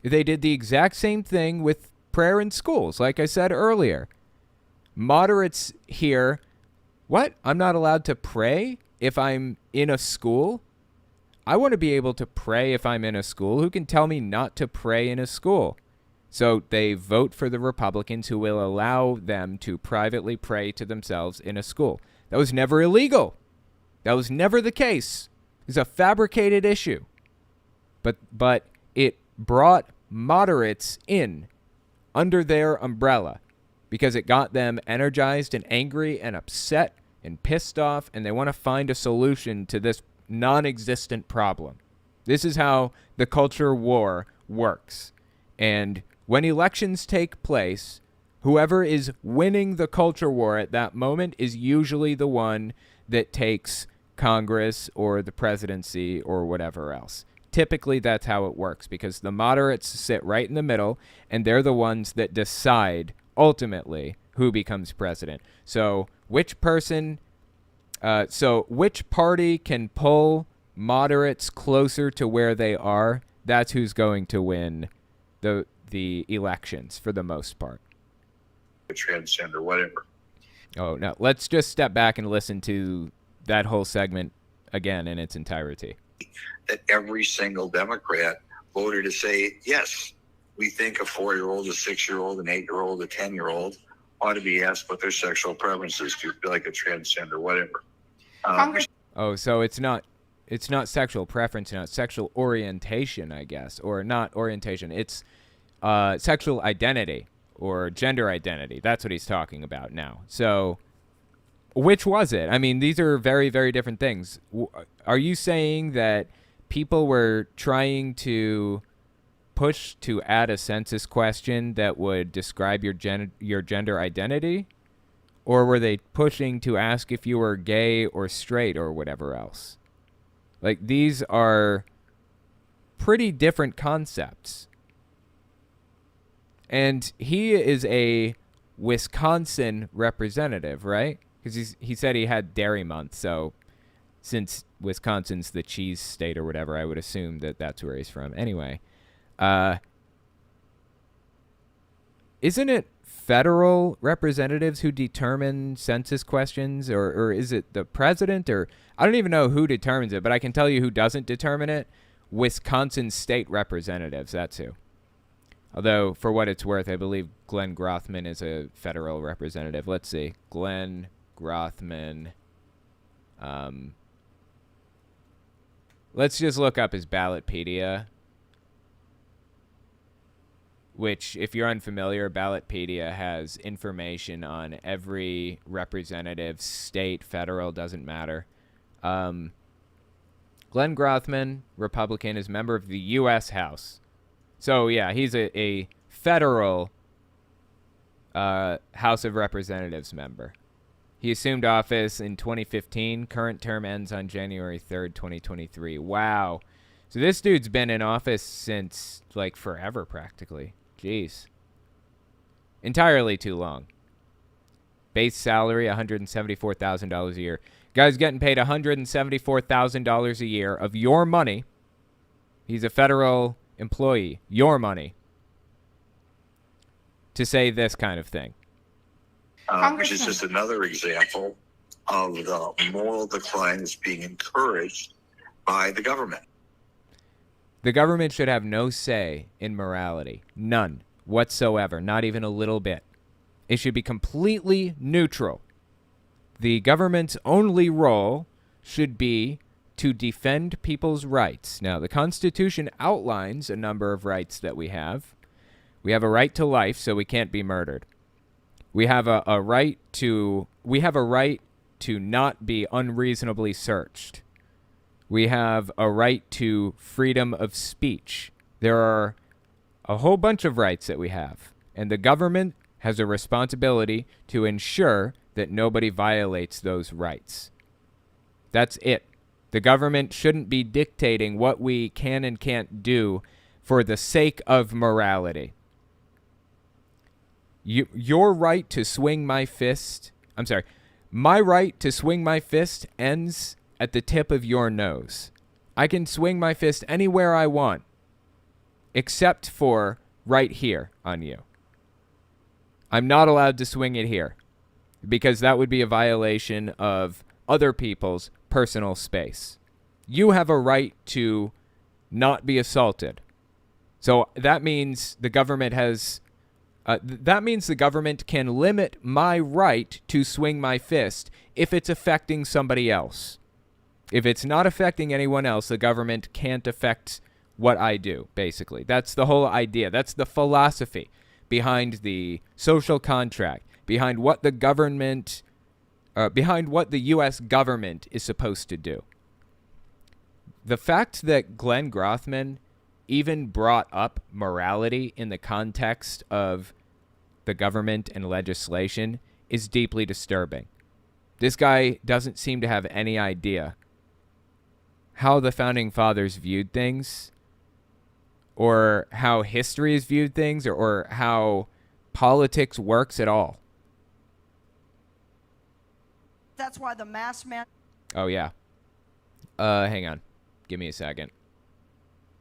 They did the exact same thing with prayer in schools, like I said earlier. Moderates here, what? I'm not allowed to pray if I'm in a school? I want to be able to pray if I'm in a school. Who can tell me not to pray in a school? So they vote for the Republicans who will allow them to privately pray to themselves in a school. That was never illegal. That was never the case. It's a fabricated issue. But it brought moderates in under their umbrella because it got them energized and angry and upset and pissed off, and they want to find a solution to this non-existent problem. This is how the culture war works. And when elections take place, whoever is winning the culture war at that moment is usually the one that takes Congress or the presidency or whatever else. Typically, that's how it works because the moderates sit right in the middle, and they're the ones that decide ultimately who becomes president. So which party can pull moderates closer to where they are, that's who's going to win the elections for the most part. Transgender, whatever. Oh, no. Let's just step back and listen to that whole segment again in its entirety. That every single Democrat voted to say, yes, we think a 4-year-old, a 6-year-old, an 8-year-old, a 10-year-old ought to be asked what their sexual preferences do, like a transgender, whatever. So it's not sexual preference, it's sexual orientation, I guess, or not orientation. It's sexual identity or gender identity. That's what he's talking about now. So which was it? I mean, these are very, very different things. Are you saying that people were trying to push to add a census question that would describe your gender identity? Or were they pushing to ask if you were gay or straight or whatever else? Like, these are pretty different concepts. And he is a Wisconsin representative, right? Because he said he had Dairy Month, so since Wisconsin's the cheese state or whatever, I would assume that that's where he's from. Anyway, isn't it federal representatives who determine census questions, or is it the president? Or I don't even know who determines it, but I can tell you who doesn't determine it. Wisconsin state representatives, that's who. Although, for what it's worth, I believe Glenn Grothman is a federal representative. Let's see. Glenn Grothman. Let's just look up his Ballotpedia. Which, if you're unfamiliar, Ballotpedia has information on every representative, state, federal, doesn't matter. Glenn Grothman, Republican, is member of the U.S. House. So, yeah, he's a federal House of Representatives member. He assumed office in 2015. Current term ends on January 3rd, 2023. Wow. So this dude's been in office since, like, forever, practically. Jeez. Entirely too long. Base salary, $174,000 a year. Guy's getting paid $174,000 a year of your money. He's a federal employee. Your money. To say this kind of thing. Which is just another example of the moral decline that's being encouraged by the government. The government should have no say in morality. None whatsoever. Not even a little bit. It should be completely neutral. The government's only role should be to defend people's rights. Now, the Constitution outlines a number of rights that we have. We have a right to life, so we can't be murdered. We have a right to not be unreasonably searched. We have a right to freedom of speech. There are a whole bunch of rights that we have, and the government has a responsibility to ensure that nobody violates those rights. That's it. The government shouldn't be dictating what we can and can't do for the sake of morality. Your right to swing my fist, my right to swing my fist ends at the tip of your nose. I can swing my fist anywhere I want, except for right here on you. I'm not allowed to swing it here, because that would be a violation of other people's personal space. You have a right to not be assaulted. So that means the government has... that means the government can limit my right to swing my fist if it's affecting somebody else. If it's not affecting anyone else, the government can't affect what I do, basically. That's the whole idea. That's the philosophy behind the social contract, behind what the government, behind what the U.S. government is supposed to do. The fact that Glenn Grothman even brought up morality in the context of the government and legislation is deeply disturbing. This guy doesn't seem to have any idea how the Founding Fathers viewed things, or how history has viewed things, or how politics works at all. That's why the mass man... Oh, yeah. Hang on. Give me a second.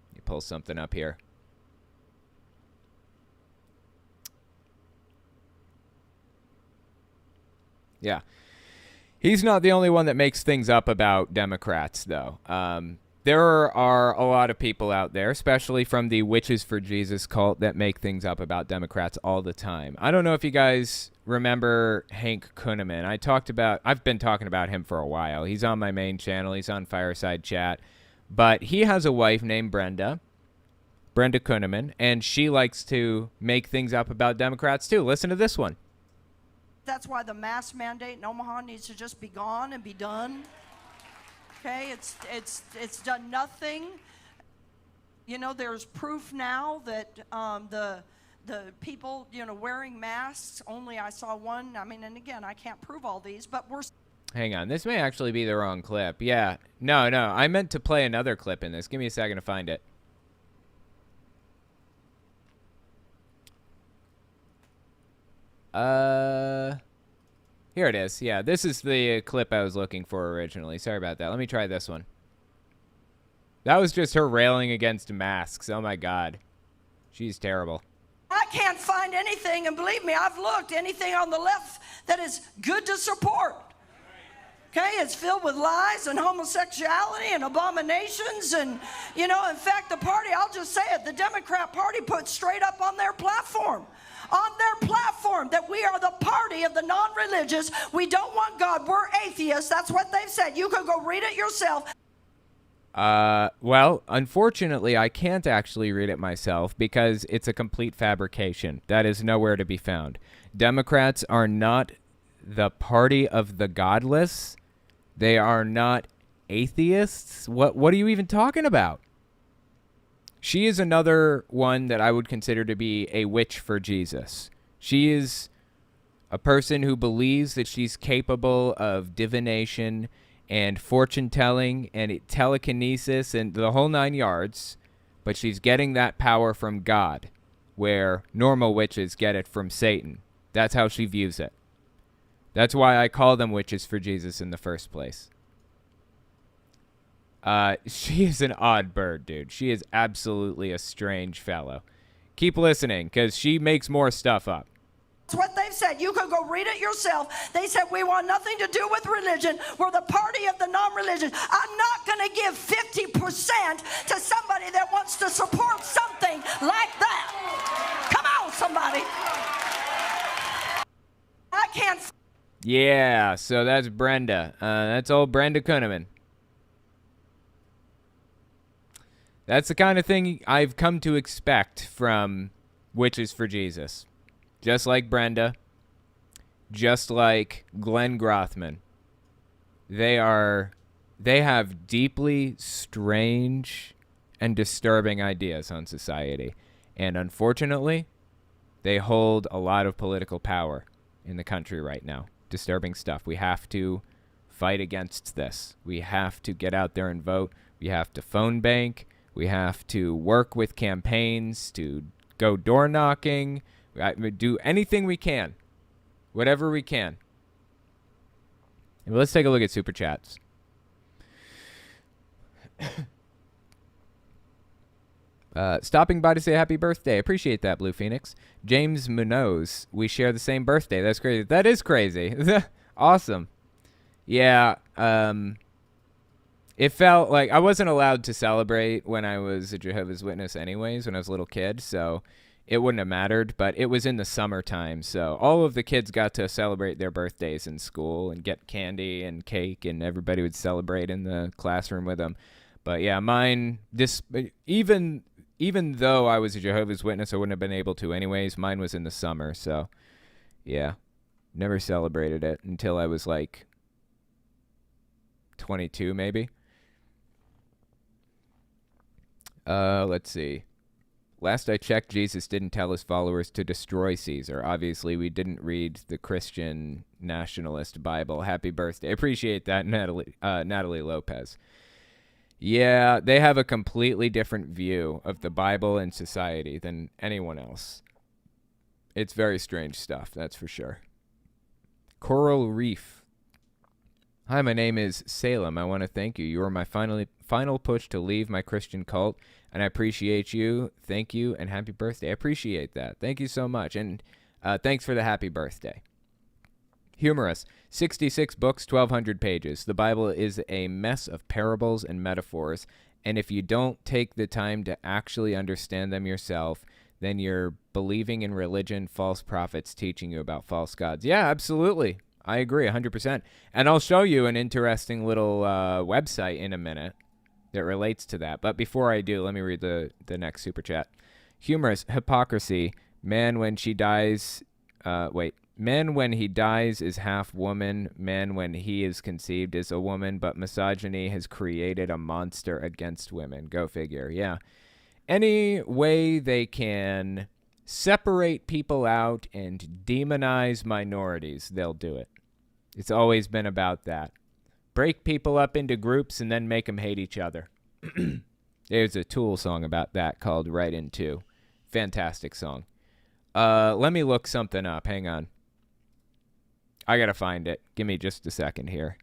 Let me pull something up here. Yeah. He's not the only one that makes things up about Democrats, though. There are a lot of people out there, especially from the Witches for Jesus cult, that make things up about Democrats all the time. I don't know if you guys remember Hank Kunneman. I've been talking about him for a while. He's on my main channel. He's on Fireside Chat. But he has a wife named Brenda Kunneman, and she likes to make things up about Democrats, too. Listen to this one. That's why the mask mandate in Omaha needs to just be gone and be done. Okay, it's done nothing. You know, there's proof now that the people, you know, wearing masks, only I saw one. I mean, and again, I can't prove all these, but we're... Hang on, this may actually be the wrong clip. Yeah, no, I meant to play another clip in this. Give me a second to find it. Here it is. Yeah, this is the clip I was looking for originally. Sorry about that. Let me try this one. That was just her railing against masks. Oh my God. She's terrible. I can't find anything, and believe me, I've looked, anything on the left that is good to support. Okay, it's filled with lies and homosexuality and abominations, and, you know, in fact, the party, I'll just say it, the Democrat Party put straight up on their platform, that we are the party of the non-religious. We don't want God. We're atheists. That's what they've said. You can go read it yourself. Well, unfortunately, I can't actually read it myself because it's a complete fabrication. That is nowhere to be found. Democrats are not the party of the godless. They are not atheists. What are you even talking about? She is another one that I would consider to be a witch for Jesus. She is a person who believes that she's capable of divination and fortune telling and telekinesis and the whole 9 yards, but she's getting that power from God, where normal witches get it from Satan. That's how she views it. That's why I call them witches for Jesus in the first place. She is an odd bird, dude. She is absolutely a strange fellow. Keep listening, because she makes more stuff up. That's what they've said. You can go read it yourself. They said, we want nothing to do with religion. We're the party of the non-religious. I'm not going to give 50% to somebody that wants to support something like that. Come on, somebody. I can't. Yeah, so that's Brenda. That's old Brenda Kunneman. That's the kind of thing I've come to expect from Witches for Jesus. Just like Brenda, just like Glenn Grothman. They have deeply strange and disturbing ideas on society. And unfortunately, they hold a lot of political power in the country right now. Disturbing stuff. We have to fight against this. We have to get out there and vote. We have to phone bank. We have to work with campaigns to go door knocking. Do anything we can. Whatever we can. And let's take a look at Super Chats. Stopping by to say happy birthday. Appreciate that, Blue Phoenix. James Munoz. We share the same birthday. That's crazy. That is crazy. Awesome. Yeah. It felt like I wasn't allowed to celebrate when I was a Jehovah's Witness anyways, when I was a little kid, so it wouldn't have mattered, but it was in the summertime, so all of the kids got to celebrate their birthdays in school and get candy and cake, and everybody would celebrate in the classroom with them. But yeah, mine, even though I was a Jehovah's Witness, I wouldn't have been able to anyways. Mine was in the summer, so yeah, never celebrated it until I was like 22 maybe. Let's see. Last I checked, Jesus didn't tell his followers to destroy Caesar. Obviously, we didn't read the Christian nationalist Bible. Happy birthday. Appreciate that, Natalie Lopez. Yeah, they have a completely different view of the Bible and society than anyone else. It's very strange stuff, that's for sure. Coral Reef. Hi, my name is Salem. I want to thank you. You are my final push to leave my Christian cult, and I appreciate you. Thank you, and happy birthday. I appreciate that. Thank you so much, and thanks for the happy birthday. Humorous. 66 books, 1,200 pages. The Bible is a mess of parables and metaphors, and if you don't take the time to actually understand them yourself, then you're believing in religion, false prophets teaching you about false gods. Yeah, absolutely. I agree 100%. And I'll show you an interesting little website in a minute that relates to that. But before I do, let me read the next super chat. Humorous. Hypocrisy. Man when he dies is half woman. Man when he is conceived is a woman. But misogyny has created a monster against women. Go figure. Yeah. Any way they can separate people out and demonize minorities, they'll do it. It's always been about that. Break people up into groups and then make them hate each other. There's a Tool song about that called Right Into. Fantastic song. Let me look something up. Hang on. I gotta find it. Give me just a second here.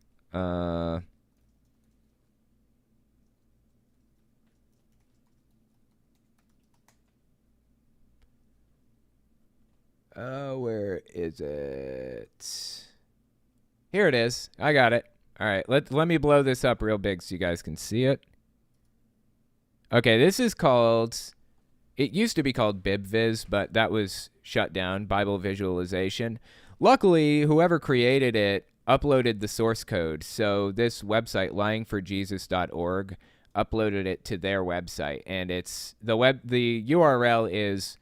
Where is it? Here it is. I got it. All right, let me blow this up real big so you guys can see it. Okay, this is called, it used to be called BibViz, but that was shut down, Bible Visualization. Luckily, whoever created it uploaded the source code, so this website, lyingforjesus.org, uploaded it to their website, and it's the URL is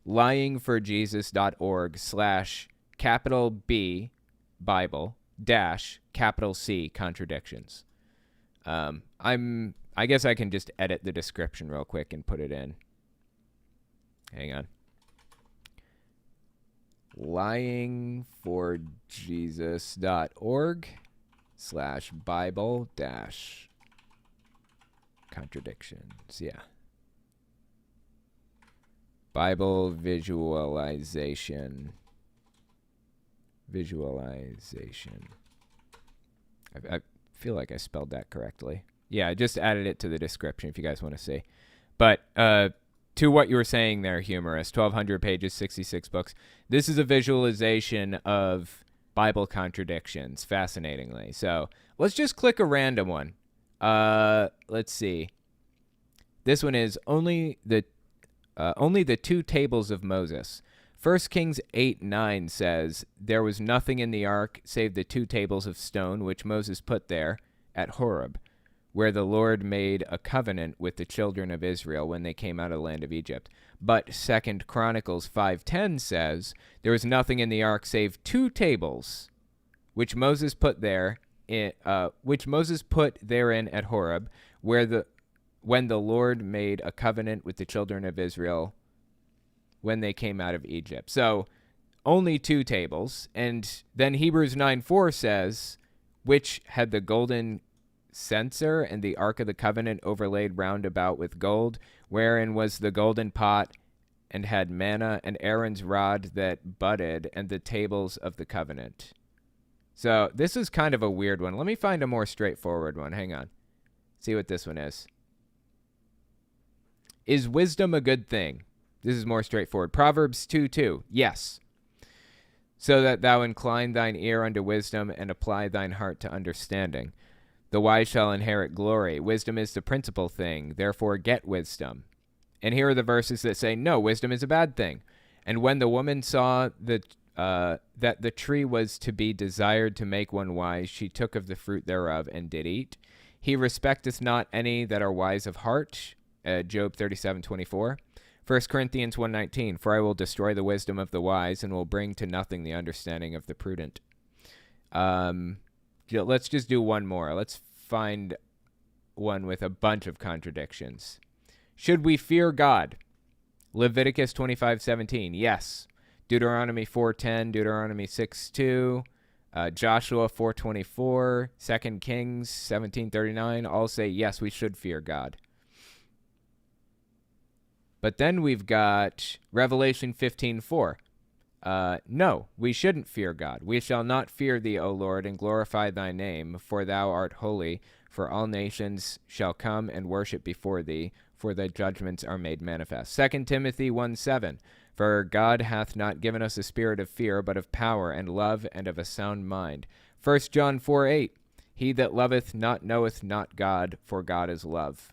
lyingforjesus.org/B Bible -C contradictions. I guess I can just edit the description real quick and put it in. Hang on. lyingforjesus.org /Bible dash contradictions. Yeah. Bible visualization. I feel like I spelled that correctly. Yeah, I just added it to the description if you guys want to see. But to what you were saying there, humorous, 1,200 pages, 66 books. This is a visualization of Bible contradictions, fascinatingly. So let's just click a random one. Let's see. This one is only the 2 tables of Moses. 1 Kings 8:9 says, "There was nothing in the ark save the 2 tables of stone which Moses put there at Horeb, where the Lord made a covenant with the children of Israel when they came out of the land of Egypt." But 2 Chronicles 5:10 says, "There was nothing in the ark save 2 tables which Moses put therein at Horeb, when the Lord made a covenant with the children of Israel when they came out of Egypt." So only 2 tables. And then Hebrews 9:4 says, "Which had the golden censer and the ark of the covenant overlaid round about with gold, wherein was the golden pot, and had manna, and Aaron's rod that budded, and the tables of the covenant." So this is kind of a weird one. Let me find a more straightforward one. Hang on. See what this one is. Is wisdom a good thing? This is more straightforward. Proverbs 2:2. Yes. So that thou incline thine ear unto wisdom, and apply thine heart to understanding. The wise shall inherit glory. Wisdom is the principal thing. Therefore get wisdom. And here are the verses that say, no, wisdom is a bad thing. And when the woman saw that the tree was to be desired to make one wise, she took of the fruit thereof and did eat. He respecteth not any that are wise of heart. Job 37:24. 1 Corinthians 1:19. For I will destroy the wisdom of the wise, and will bring to nothing the understanding of the prudent. Let's just do one more. Let's find one with a bunch of contradictions. Should we fear God? Leviticus 25:17. Yes. Deuteronomy 4:10. Deuteronomy 6:2. Joshua 4:24. 2 Kings 17:39. All say, yes, we should fear God. But then we've got Revelation 15:4. No, we shouldn't fear God. We shall not fear thee, O Lord, and glorify thy name, for thou art holy. For all nations shall come and worship before thee, for thy judgments are made manifest. 2 Timothy 1:7. For God hath not given us a spirit of fear, but of power and love and of a sound mind. 1 John 4:8. He that loveth not knoweth not God, for God is love.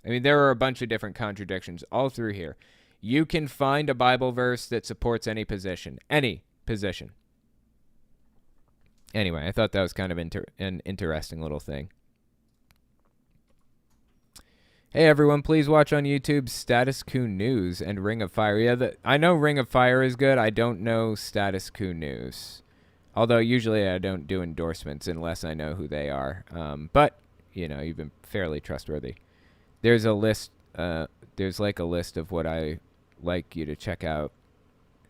I mean, there are a bunch of different contradictions all through here. You can find a Bible verse that supports any position. Any position. Anyway, I thought that was kind of an interesting little thing. Hey, everyone, please watch on YouTube Status Quo News and Ring of Fire. Yeah, I know Ring of Fire is good. I don't know Status Quo News. Although, usually I don't do endorsements unless I know who they are. But, you've been fairly trustworthy. There's a list, there's like a list of what I like you to check out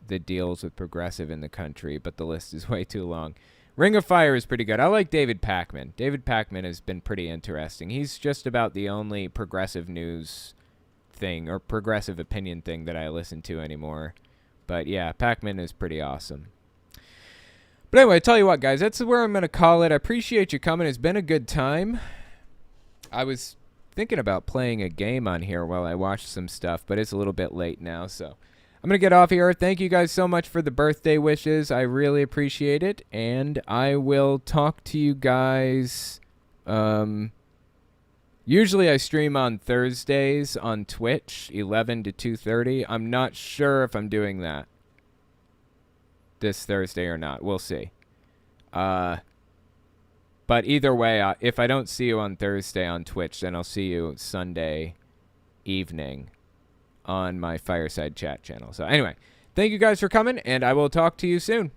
that deals with progressive in the country, but the list is way too long. Ring of Fire is pretty good. I like David Pakman. David Pakman has been pretty interesting. He's just about the only progressive news thing or progressive opinion thing that I listen to anymore. But yeah, Pakman is pretty awesome. But anyway, I tell you what, guys, that's where I'm going to call it. I appreciate you coming. It's been a good time. I was thinking about playing a game on here while I watch some stuff, but it's a little bit late now, so I'm going to get off here. Thank you guys so much for the birthday wishes. I really appreciate it, and I will talk to you guys. Usually I stream on Thursdays on Twitch, 11 to 2:30. I'm not sure if I'm doing that this Thursday or not. We'll see. But either way, if I don't see you on Thursday on Twitch, then I'll see you Sunday evening on my Fireside Chat channel. So anyway, thank you guys for coming, and I will talk to you soon.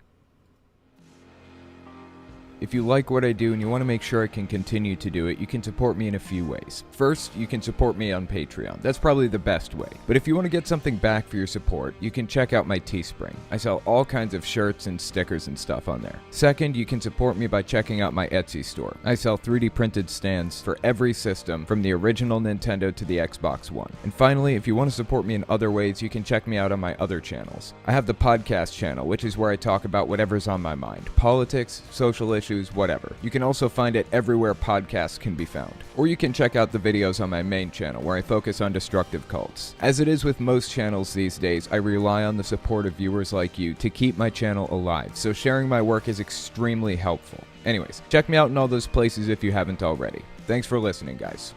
If you like what I do and you want to make sure I can continue to do it, you can support me in a few ways. First, you can support me on Patreon. That's probably the best way. But if you want to get something back for your support, you can check out my Teespring. I sell all kinds of shirts and stickers and stuff on there. Second, you can support me by checking out my Etsy store. I sell 3D printed stands for every system, from the original Nintendo to the Xbox One. And finally, if you want to support me in other ways, you can check me out on my other channels. I have the podcast channel, which is where I talk about whatever's on my mind. Politics, social issues, whatever. You can also find it everywhere podcasts can be found. Or you can check out the videos on my main channel, where I focus on destructive cults. As it is with most channels these days, I rely on the support of viewers like you to keep my channel alive, so sharing my work is extremely helpful. Anyways, check me out in all those places if you haven't already. Thanks for listening, guys.